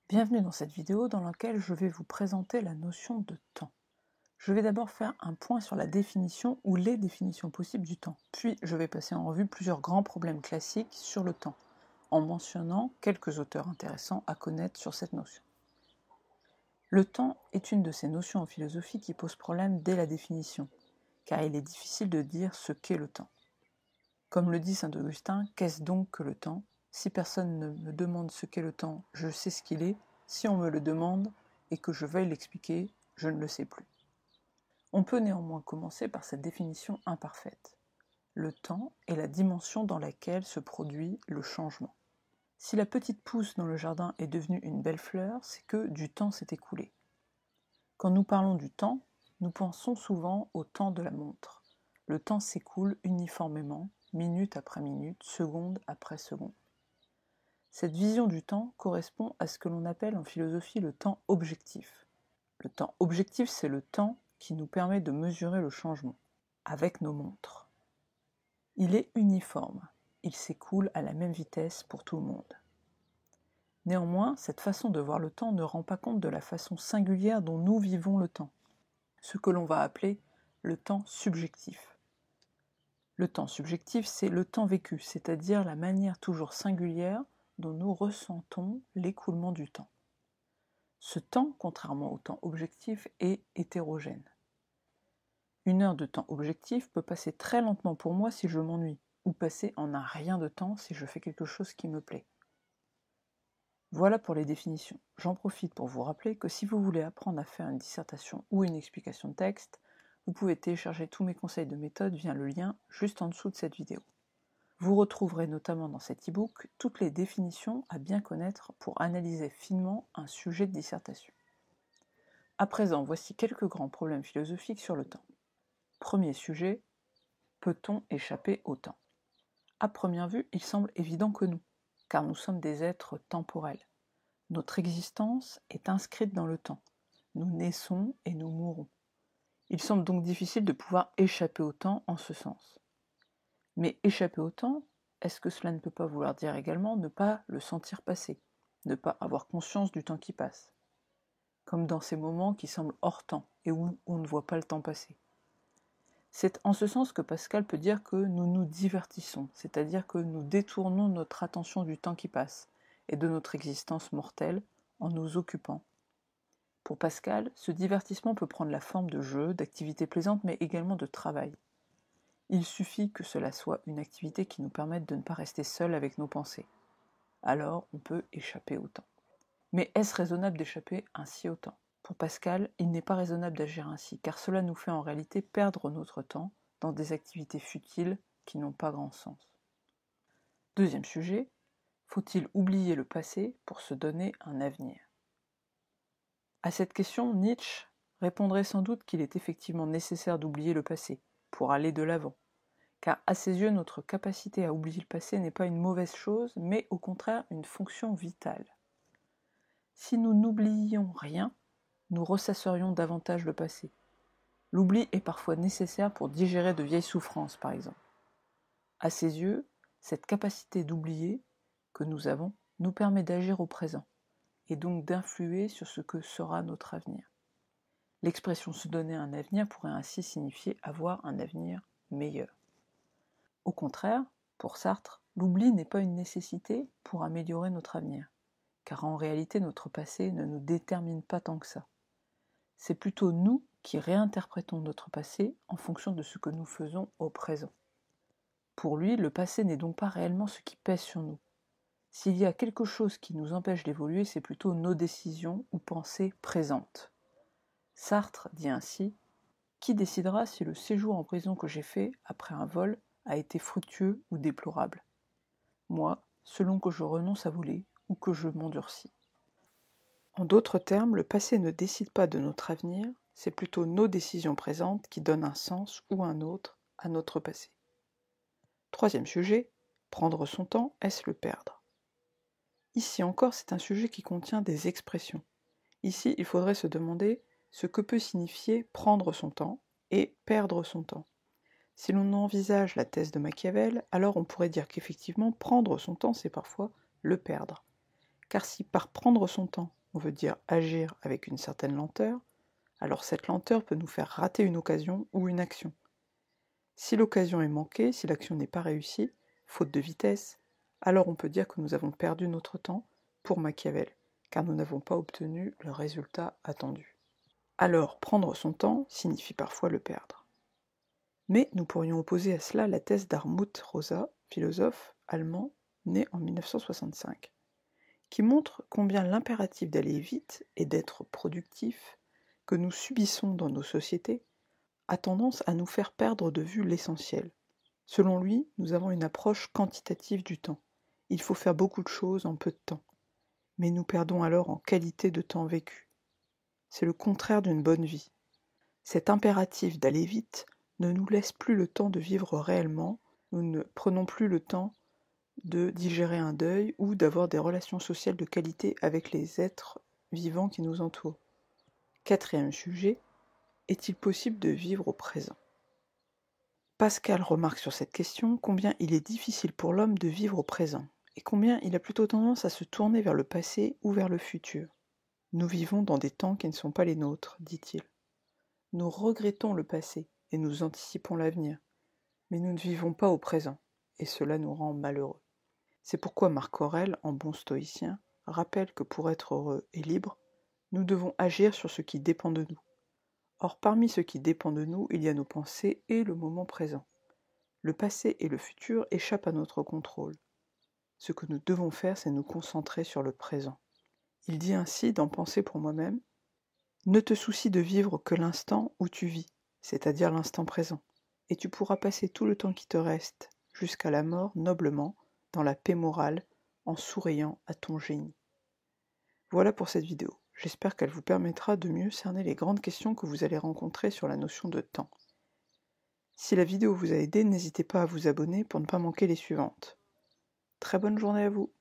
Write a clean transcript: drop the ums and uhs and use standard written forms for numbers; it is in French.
Bienvenue dans cette vidéo dans laquelle je vais vous présenter la notion de temps. Je vais d'abord faire un point sur la définition ou les définitions possibles du temps, puis je vais passer en revue plusieurs grands problèmes classiques sur le temps, en mentionnant quelques auteurs intéressants à connaître sur cette notion. Le temps est une de ces notions en philosophie qui pose problème dès la définition, car il est difficile de dire ce qu'est le temps. Comme le dit saint Augustin, qu'est-ce donc que le temps ? Si personne ne me demande ce qu'est le temps, je sais ce qu'il est. Si on me le demande et que je veuille l'expliquer, je ne le sais plus. On peut néanmoins commencer par cette définition imparfaite. Le temps est la dimension dans laquelle se produit le changement. Si la petite pousse dans le jardin est devenue une belle fleur, c'est que du temps s'est écoulé. Quand nous parlons du temps, nous pensons souvent au temps de la montre. Le temps s'écoule uniformément, minute après minute, seconde après seconde. Cette vision du temps correspond à ce que l'on appelle en philosophie le temps objectif. Le temps objectif, c'est le temps qui nous permet de mesurer le changement, avec nos montres. Il est uniforme, il s'écoule à la même vitesse pour tout le monde. Néanmoins, cette façon de voir le temps ne rend pas compte de la façon singulière dont nous vivons le temps, ce que l'on va appeler le temps subjectif. Le temps subjectif, c'est le temps vécu, c'est-à-dire la manière toujours singulière dont nous ressentons l'écoulement du temps. Ce temps, contrairement au temps objectif, est hétérogène. Une heure de temps objectif peut passer très lentement pour moi si je m'ennuie, ou passer en un rien de temps si je fais quelque chose qui me plaît. Voilà pour les définitions. J'en profite pour vous rappeler que si vous voulez apprendre à faire une dissertation ou une explication de texte, vous pouvez télécharger tous mes conseils de méthode via le lien juste en dessous de cette vidéo. Vous retrouverez notamment dans cet e-book toutes les définitions à bien connaître pour analyser finement un sujet de dissertation. À présent, voici quelques grands problèmes philosophiques sur le temps. Premier sujet, peut-on échapper au temps ? À première vue, il semble évident que non, car nous sommes des êtres temporels. Notre existence est inscrite dans le temps. Nous naissons et nous mourons. Il semble donc difficile de pouvoir échapper au temps en ce sens. Mais échapper au temps, est-ce que cela ne peut pas vouloir dire également ne pas le sentir passer, ne pas avoir conscience du temps qui passe, comme dans ces moments qui semblent hors temps et où on ne voit pas le temps passer. C'est en ce sens que Pascal peut dire que nous nous divertissons, c'est-à-dire que nous détournons notre attention du temps qui passe et de notre existence mortelle en nous occupant. Pour Pascal, ce divertissement peut prendre la forme de jeu, d'activités plaisantes, mais également de travail. Il suffit que cela soit une activité qui nous permette de ne pas rester seuls avec nos pensées. Alors, on peut échapper au temps. Mais est-ce raisonnable d'échapper ainsi au temps ? Pour Pascal, il n'est pas raisonnable d'agir ainsi, car cela nous fait en réalité perdre notre temps dans des activités futiles qui n'ont pas grand sens. Deuxième sujet, faut-il oublier le passé pour se donner un avenir ? À cette question, Nietzsche répondrait sans doute qu'il est effectivement nécessaire d'oublier le passé pour aller de l'avant, car à ses yeux, notre capacité à oublier le passé n'est pas une mauvaise chose, mais au contraire une fonction vitale. Si nous n'oublions rien, nous ressasserions davantage le passé. L'oubli est parfois nécessaire pour digérer de vieilles souffrances, par exemple. À ses yeux, cette capacité d'oublier que nous avons nous permet d'agir au présent, et donc d'influer sur ce que sera notre avenir. L'expression « se donner un avenir » pourrait ainsi signifier avoir un avenir meilleur. Au contraire, pour Sartre, l'oubli n'est pas une nécessité pour améliorer notre avenir, car en réalité notre passé ne nous détermine pas tant que ça. C'est plutôt nous qui réinterprétons notre passé en fonction de ce que nous faisons au présent. Pour lui, le passé n'est donc pas réellement ce qui pèse sur nous. S'il y a quelque chose qui nous empêche d'évoluer, c'est plutôt nos décisions ou pensées présentes. Sartre dit ainsi « Qui décidera si le séjour en prison que j'ai fait après un vol a été fructueux ou déplorable ? Moi, selon que je renonce à voler ou que je m'endurcis. » En d'autres termes, le passé ne décide pas de notre avenir, c'est plutôt nos décisions présentes qui donnent un sens ou un autre à notre passé. Troisième sujet, prendre son temps, est-ce le perdre ? Ici encore, c'est un sujet qui contient des expressions. Ici, il faudrait se demander ce que peut signifier prendre son temps et perdre son temps. Si l'on envisage la thèse de Machiavel, alors on pourrait dire qu'effectivement, prendre son temps, c'est parfois le perdre. Car si par prendre son temps, on veut dire agir avec une certaine lenteur, alors cette lenteur peut nous faire rater une occasion ou une action. Si l'occasion est manquée, si l'action n'est pas réussie, faute de vitesse, alors on peut dire que nous avons perdu notre temps pour Machiavel, car nous n'avons pas obtenu le résultat attendu. Alors, prendre son temps signifie parfois le perdre. Mais nous pourrions opposer à cela la thèse d'Armut Rosa, philosophe allemand né en 1965, qui montre combien l'impératif d'aller vite et d'être productif que nous subissons dans nos sociétés a tendance à nous faire perdre de vue l'essentiel. Selon lui, nous avons une approche quantitative du temps. Il faut faire beaucoup de choses en peu de temps. Mais nous perdons alors en qualité de temps vécu. C'est le contraire d'une bonne vie. Cet impératif d'aller vite ne nous laisse plus le temps de vivre réellement, nous ne prenons plus le temps de digérer un deuil ou d'avoir des relations sociales de qualité avec les êtres vivants qui nous entourent. Quatrième sujet, est-il possible de vivre au présent ? Pascal remarque sur cette question combien il est difficile pour l'homme de vivre au présent, et combien il a plutôt tendance à se tourner vers le passé ou vers le futur. Nous vivons dans des temps qui ne sont pas les nôtres, dit-il. Nous regrettons le passé et nous anticipons l'avenir, mais nous ne vivons pas au présent, et cela nous rend malheureux. C'est pourquoi Marc Aurèle, en bon stoïcien, rappelle que pour être heureux et libre, nous devons agir sur ce qui dépend de nous. Or, parmi ce qui dépend de nous, il y a nos pensées et le moment présent. Le passé et le futur échappent à notre contrôle. Ce que nous devons faire, c'est nous concentrer sur le présent. Il dit ainsi dans Penser pour moi-même, « Ne te soucie de vivre que l'instant où tu vis, c'est-à-dire l'instant présent, et tu pourras passer tout le temps qui te reste, jusqu'à la mort, noblement, dans la paix morale, en souriant à ton génie. » Voilà pour cette vidéo. J'espère qu'elle vous permettra de mieux cerner les grandes questions que vous allez rencontrer sur la notion de temps. Si la vidéo vous a aidé, n'hésitez pas à vous abonner pour ne pas manquer les suivantes. Très bonne journée à vous!